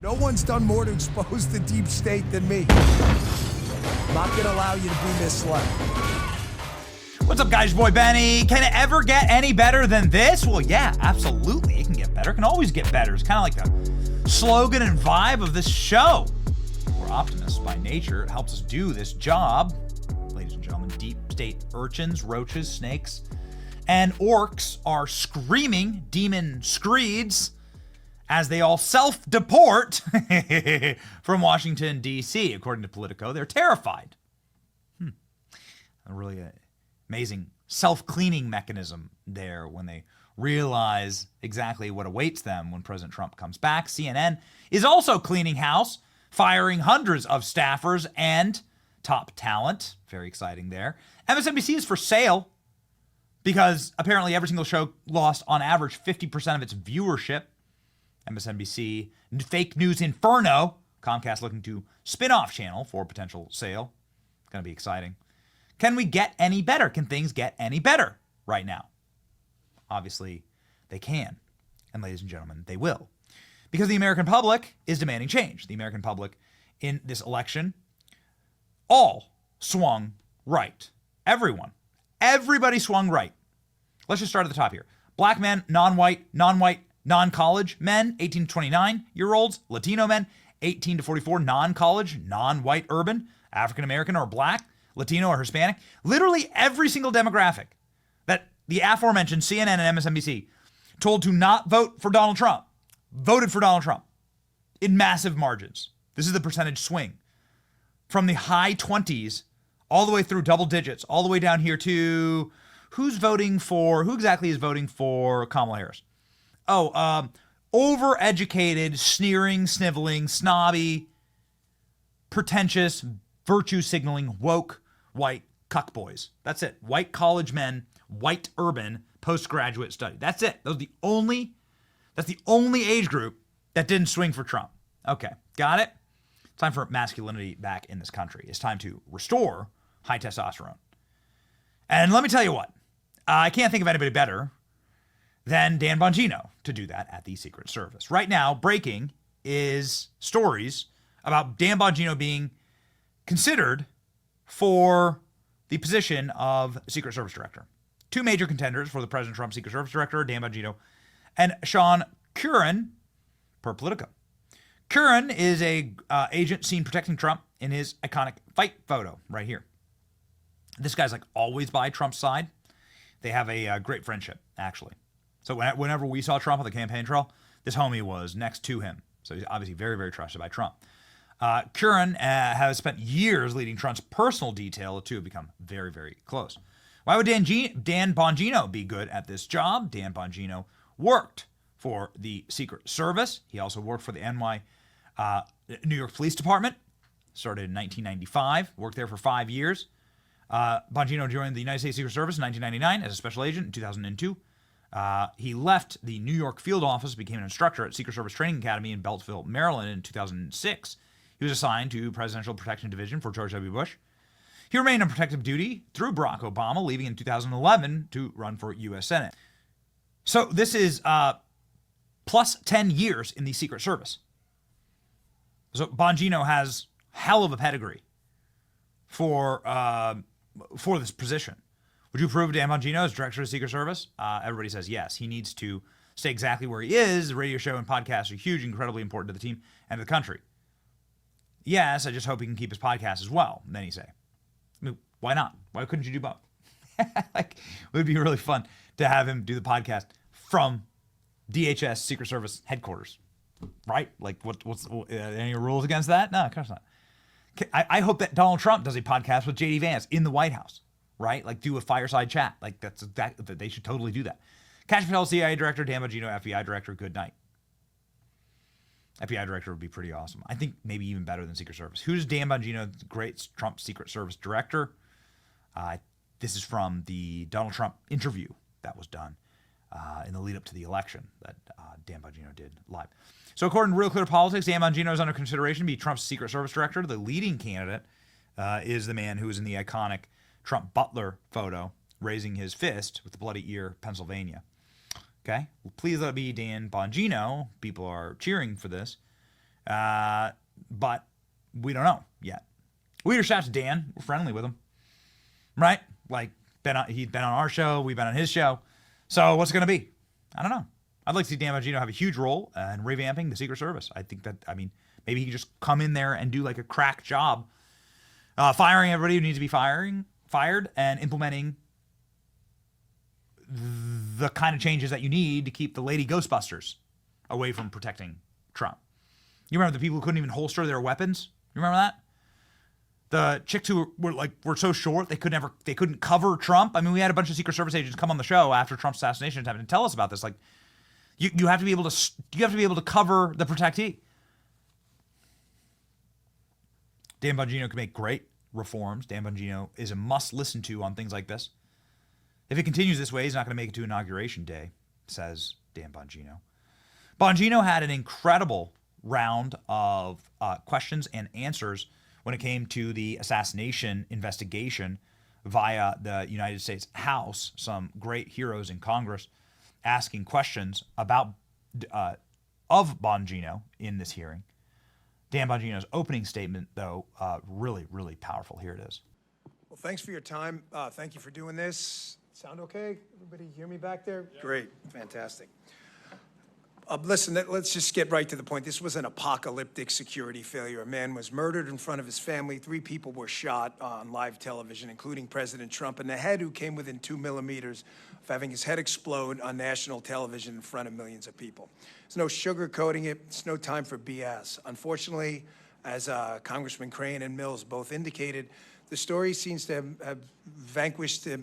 No one's done more to expose the deep state than me. Not gonna allow you to be misled. What's up, guys? Your boy Benny. Can it ever get any better than this? Well, yeah, absolutely. It can get better. It can always get better. It's kind of like the slogan and vibe of this show. We're optimists by nature. It helps us do this job. Ladies and gentlemen, deep state urchins, roaches, snakes, and orcs are screaming demon screeds as they all self-deport from Washington, D.C. According to Politico, they're terrified. A really amazing self-cleaning mechanism there when they realize exactly what awaits them when President Trump comes back. CNN is also cleaning house, firing hundreds of staffers and top talent. Very exciting there. MSNBC is for sale because apparently every single show lost on average 50% of its viewership. MSNBC Fake News Inferno, Comcast looking to spin-off channel for potential sale. It's going to be exciting. Can we get any better? Can things get any better right now? Obviously, they can. And ladies and gentlemen, they will. Because the American public is demanding change. The American public in this election all swung right. Everyone. Everybody swung right. Let's just start at the top here. Black men, non-white, non-college men, 18 to 29-year-olds, Latino men, 18 to 44, non-college, non-white urban, African-American or black, Latino or Hispanic. Literally every single demographic that the aforementioned CNN and MSNBC told to not vote for Donald Trump, voted for Donald Trump in massive margins. This is the percentage swing from the high 20s all the way through double digits, all the way down here to who exactly is voting for Kamala Harris? Overeducated, sneering, sniveling, snobby, pretentious, virtue signaling, woke, white cuck boys. That's it. White college men, white urban, postgraduate study. That's it. That's the only age group that didn't swing for Trump. Okay, got it? It's time for masculinity back in this country. It's time to restore high testosterone. And let me tell you what, I can't think of anybody better than Dan Bongino to do that at the Secret Service. Right now, breaking is stories about Dan Bongino being considered for the position of Secret Service Director. Two major contenders for the President Trump Secret Service Director, Dan Bongino and Sean Curran, per Politico. Curran is a agent seen protecting Trump in his iconic fight photo right here. This guy's like always by Trump's side. They have a great friendship, actually. So whenever we saw Trump on the campaign trail, this homie was next to him. So he's obviously very, very trusted by Trump. Curran has spent years leading Trump's personal detail. The two have become very, very close. Why would Dan Bongino be good at this job? Dan Bongino worked for the Secret Service. He also worked for the New York Police Department. Started in 1995. Worked there for 5 years. Bongino joined the United States Secret Service in 1999 as a special agent in 2002. He left the New York field office, became an instructor at Secret Service Training Academy in Beltsville, Maryland in 2006. He was assigned to Presidential Protection Division for George W. Bush. He remained on protective duty through Barack Obama, leaving in 2011 to run for U.S. Senate. So this is plus 10 years in the Secret Service. So Bongino has hell of a pedigree for this position. Would you approve Dan Bongino as director of the Secret Service? Everybody says yes. He needs to stay exactly where he is. The radio show and podcasts are huge, incredibly important to the team and to the country. Yes, I just hope he can keep his podcast as well, many say. I mean, why not? Why couldn't you do both? Like, it would be really fun to have him do the podcast from DHS Secret Service headquarters, right? Like, what's any rules against that? No, of course not. I hope that Donald Trump does a podcast with J.D. Vance in the White House, right? Like, do a fireside chat. Like, they should totally do that. Kash Patel, CIA director, Dan Bongino, FBI director, good night. FBI director would be pretty awesome. I think maybe even better than Secret Service. Who's Dan Bongino, the great Trump Secret Service director? This is from the Donald Trump interview that was done in the lead up to the election that Dan Bongino did live. So according to Real Clear Politics, Dan Bongino is under consideration to be Trump's Secret Service director. The leading candidate is the man who is in the iconic Trump Butler photo, raising his fist with the bloody ear, Pennsylvania. Okay, well, please let it be Dan Bongino. People are cheering for this. But we don't know yet. We reached out to Dan. We're friendly with him, right? Like, he'd been on our show. We've been on his show. So what's it going to be? I don't know. I'd like to see Dan Bongino have a huge role in revamping the Secret Service. I think that, maybe he can just come in there and do like a crack job, firing everybody who needs to be fired, and implementing the kind of changes that you need to keep the Lady Ghostbusters away from protecting Trump. You remember the people who couldn't even holster their weapons? You remember that? The chicks who were so short they couldn't cover Trump. I mean, we had a bunch of Secret Service agents come on the show after Trump's assassination attempt and tell us about this. Like, you have to be able to cover the protectee. Dan Bongino can make great reforms. Dan Bongino is a must listen to on things like this. If it continues this way, he's not going to make it to Inauguration Day, says Dan Bongino. Bongino had an incredible round of questions and answers when it came to the assassination investigation via the United States House. Some great heroes in Congress asking questions about of Bongino in this hearing. Dan Bongino's opening statement, though, really, really powerful. Here it is. Well, thanks for your time. Thank you for doing this. Sound okay? Everybody hear me back there? Yeah. Great. Fantastic. Listen, let's just get right to the point. This was an apocalyptic security failure. A man was murdered in front of his family. 3 people were shot on live television, including President Trump in the head, who came within 2 millimeters of having his head explode on national television in front of millions of people. There's no sugarcoating it. It's no time for BS. Unfortunately, as Congressman Crane and Mills both indicated, the story seems to have been vanquished to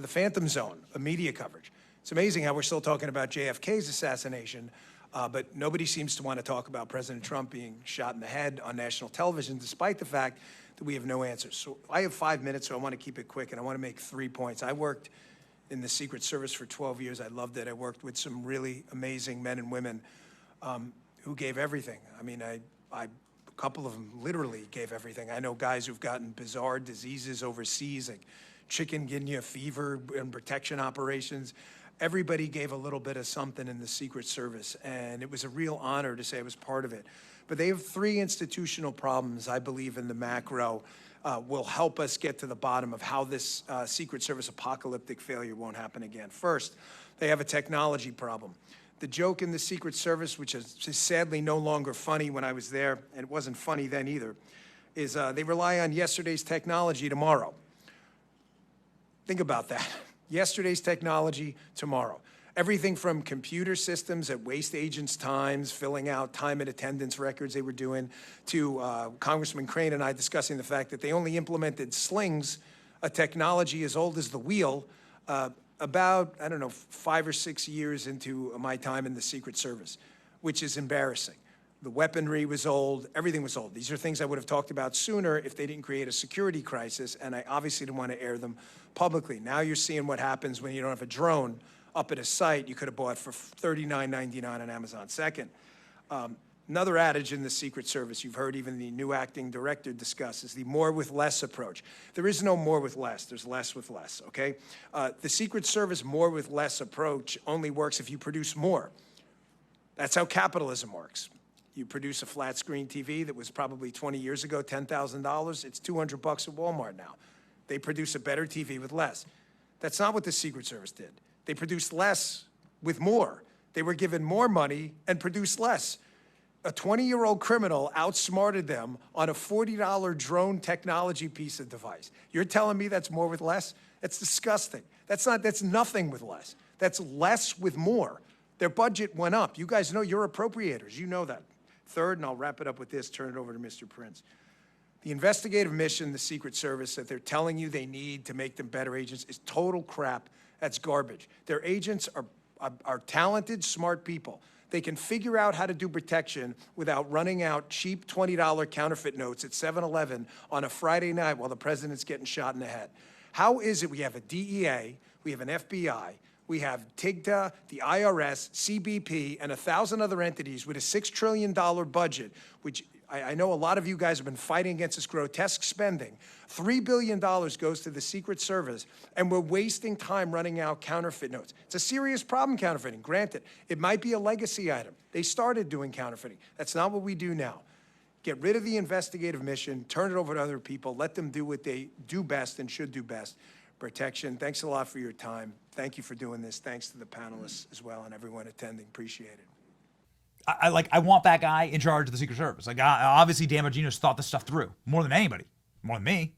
the phantom zone of media coverage. It's amazing how we're still talking about JFK's assassination, but nobody seems to want to talk about President Trump being shot in the head on national television, despite the fact that we have no answers. So I have 5 minutes, so I want to keep it quick, and I want to make 3 points. I worked in the Secret Service for 12 years. I loved it. I worked with some really amazing men and women who gave everything. I mean, a couple of them literally gave everything. I know guys who've gotten bizarre diseases overseas, like chikungunya fever and protection operations. Everybody gave a little bit of something in the Secret Service, and it was a real honor to say I was part of it. But they have 3 institutional problems, I believe, in the macro will help us get to the bottom of how this Secret Service apocalyptic failure won't happen again. First, they have a technology problem. The joke in the Secret Service, which is sadly no longer funny when I was there, and it wasn't funny then either, is they rely on yesterday's technology tomorrow. Think about that. Yesterday's technology tomorrow. Everything from computer systems that waste agents' times, filling out time and attendance records they were doing, to Congressman Crane and I discussing the fact that they only implemented slings, a technology as old as the wheel, about, 5 or 6 years into my time in the Secret Service, which is embarrassing. The weaponry was old, everything was old. These are things I would have talked about sooner if they didn't create a security crisis, and I obviously didn't want to air them publicly. Now you're seeing what happens when you don't have a drone up at a site you could have bought for $39.99 on Amazon. Second, another adage in the Secret Service, you've heard even the new acting director discuss, is the more with less approach. There is no more with less, there's less with less, okay? The Secret Service more with less approach only works if you produce more. That's how capitalism works. You produce a flat screen TV that was probably 20 years ago, $10,000. It's $200 at Walmart now. They produce a better TV with less. That's not what the Secret Service did. They produced less with more. They were given more money and produced less. A 20-year-old criminal outsmarted them on a $40 drone technology piece of device. You're telling me that's more with less? That's disgusting. That's nothing with less. That's less with more. Their budget went up. You guys know you're appropriators. You know that. Third, and I'll wrap it up with this, turn it over to Mr. Prince. The investigative mission, the Secret Service, that they're telling you they need to make them better agents is total crap. That's garbage. Their agents are talented, smart people. They can figure out how to do protection without running out cheap $20 counterfeit notes at 7-Eleven on a Friday night while the president's getting shot in the head. How is it we have a DEA, we have an FBI, we have TIGTA, the IRS, CBP, and 1,000 other entities with a $6 trillion budget, which I know a lot of you guys have been fighting against this grotesque spending. $3 billion goes to the Secret Service, and we're wasting time running out counterfeit notes. It's a serious problem, counterfeiting. Granted, it might be a legacy item. They started doing counterfeiting. That's not what we do now. Get rid of the investigative mission, turn it over to other people, let them do what they do best and should do best. Protection, thanks a lot for your time. Thank you for doing this. Thanks to the panelists as well and everyone attending. Appreciate it. I want that guy in charge of the Secret Service. Like, obviously, Dan Bongino's thought this stuff through more than anybody, more than me,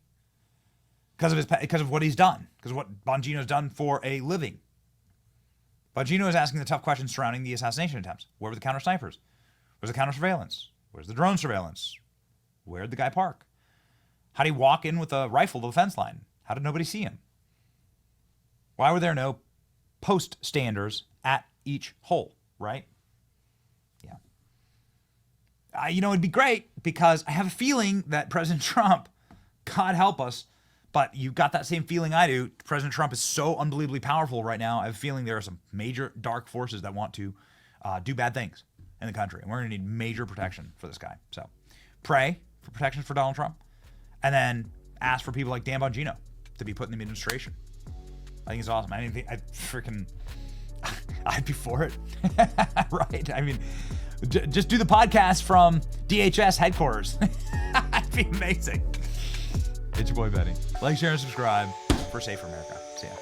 because of what he's done, because of what Bongino's done for a living. Bongino is asking the tough questions surrounding the assassination attempts. Where were the counter snipers? Where's the counter surveillance? Where's the drone surveillance? Where'd the guy park? How did he walk in with a rifle to the fence line? How did nobody see him? Why were there no post standers at each hole, right? It'd be great because I have a feeling that President Trump, God help us, but you've got that same feeling I do. President Trump is so unbelievably powerful right now. I have a feeling there are some major dark forces that want to do bad things in the country. And we're going to need major protection for this guy. So pray for protection for Donald Trump and then ask for people like Dan Bongino to be put in the administration. I think it's awesome. I'd be for it. Right? I mean, just do the podcast from DHS headquarters. That'd be amazing. It's your boy, Benny. Like, share, and subscribe for Safer America. See ya.